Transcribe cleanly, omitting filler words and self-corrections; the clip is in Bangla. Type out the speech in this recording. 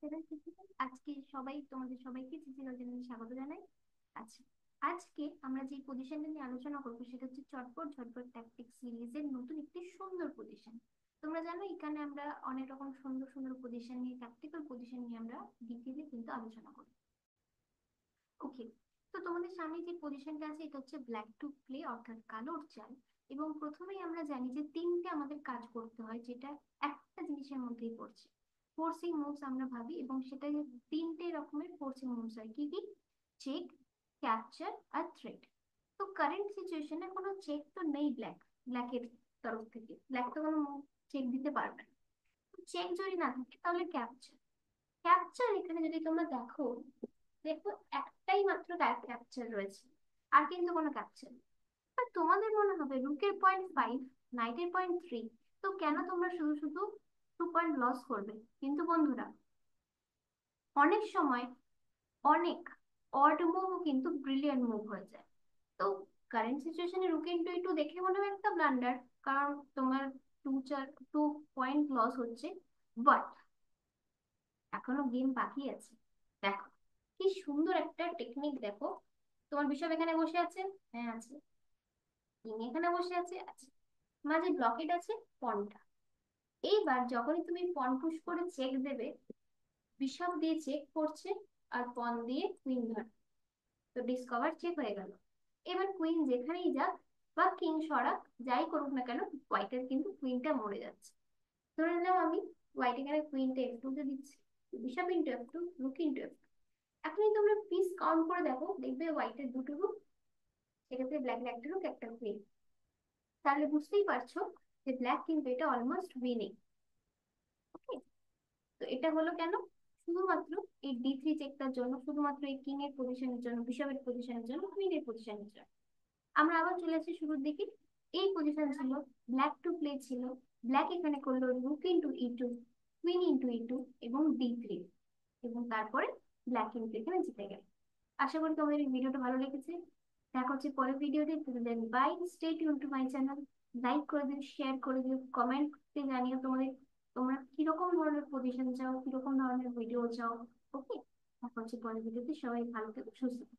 Channel physical. আজকে তোমাদের সবাইকে ফিজিক্যাল চ্যানেলে স্বাগত জানাই। আচ্ছা, আজকে আমরা যে পজিশনটা নিয়ে আলোচনা করবো সেটা হচ্ছে চটপট ঝটপট ট্যাকটিক সিরিজের নতুন একটি সুন্দর পজিশন। তোমরা জানো এখানে আমরা অনেক রকম সুন্দর সুন্দর পজিশন নিয়ে, ট্যাকটিক্যাল পজিশন নিয়ে আমরা ডিটেইলে কিন্তু আলোচনা করি। ওকে, তো তোমাদের সামনে যে পজিশনটা আছে এটা হচ্ছে ব্ল্যাক টু প্লে, অর্থাৎ কালোর চাল। এবং প্রথমেই আমরা জানি যে তিনটে আমাদের কাজ করতে হয়, যেটা একটা জিনিসের মধ্যেই পড়ছে। ফোর্সিং মুভস আমরা ভাবি, এবং সেটা তিনটে রকমের ফোর্সিং মুভস হয়। কি কি? চেক, ক্যাপচার আর থ্রেড। তো কারেন্ট সিচুয়েশনে কোনো চেক তো নেই ব্ল্যাকের তরফ থেকে। ব্ল্যাক তো কোনো চেক দিতে পারবে না। চেক যদি না থাকে তাহলে ক্যাপচার। ক্যাপচার এখানে যদি তোমরা দেখো, দেখো একটাই মাত্র ক্যাপচার রয়েছে, আর কিন্তু কোনো ক্যাপচার নেই। আর তোমাদের মনে হবে রুকের 0.5, নাইটের 0.3, তো কেন তোমরা শুধু শুধু 2 পয়েন্ট লস করবে? কিন্তু বন্ধুরা, অনেক সময় অনেক অড মুভও কিন্তু ব্রিলিয়ান্ট মুভ হয়ে যায়। তো কারেন্ট সিচুয়েশনে রুক ইনটু টু দেখে মনে হয় একটা ব্লান্ডার, কারণ তোমার 2 পয়েন্ট লস হচ্ছে। বাট এখনো গেম বাকি আছে। দেখো কি সুন্দর একটা টেকনিক, দেখো। তোমার বিশপ এখানে বসে আছে, হ্যাঁ আছে। কিং এখানে বসে আছে, আছে। মাঝে ব্লকেট আছে পনটা। এইবার যখনই তুমি পন পুশ করে চেক দেবে, বিশপ দিয়ে চেক করছে আর পন দিয়ে কুইন ধর, তো ডিসকভার চেক হয়ে গেল। এবার কুইন যেখানেই যাক বা কিং সরাক, যাই করুক না কেন, হোয়াইটের কিন্তু কুইনটা মরে যাচ্ছে। ধরে নিলাম আমি হোয়াইট এখানে কুইনটা F2 তে দিচ্ছি, bishop into F2, রুক into F2। এখনই তোমরা পিস কাউন্ট করে দেখো, দেখবে হোয়াইটের দুটো রুক, সেক্ষেত্রে ব্ল্যাকের একটা রুক, একটা কুইন। তাহলে বুঝতেই পারছো যে ব্ল্যাক কিন্তু এটা অলমোস্ট উইনিং। ওকে, তো এটা হলো কেন? শুধুমাত্র এই D3 চেকটার জন্য, শুধুমাত্র এই কিং এর পজিশনের জন্য, বিশপের পজিশনের জন্য, কুইনের পজিশনের জন্য। আমরা আবার চলে আসি শুরুর দিকে। এই পজিশন ছিল ব্ল্যাক টু প্লে ছিল। ব্ল্যাক এখানে করলো রুক into E2, queen into E2 এবং D3, এবং তারপরে ব্ল্যাক কিন্তু এখানে জিতে গেল। আশা করি তোমাদের এই ভিডিওটা ভালো লেগেছে। দেখা হচ্ছে পরের ভিডিওতে। Then bye, stay tuned to my channel. Like করে দিও, শেয়ার করে দিও, কমেন্টে জানিও তোমরা কিরকম ধরনের পজিশন চাও, কিরকম ধরনের ভিডিও চাও। ওকে, দেখা হচ্ছে পরের ভিডিওতে। সবাই ভালো থেকো, সুস্থ থেকো।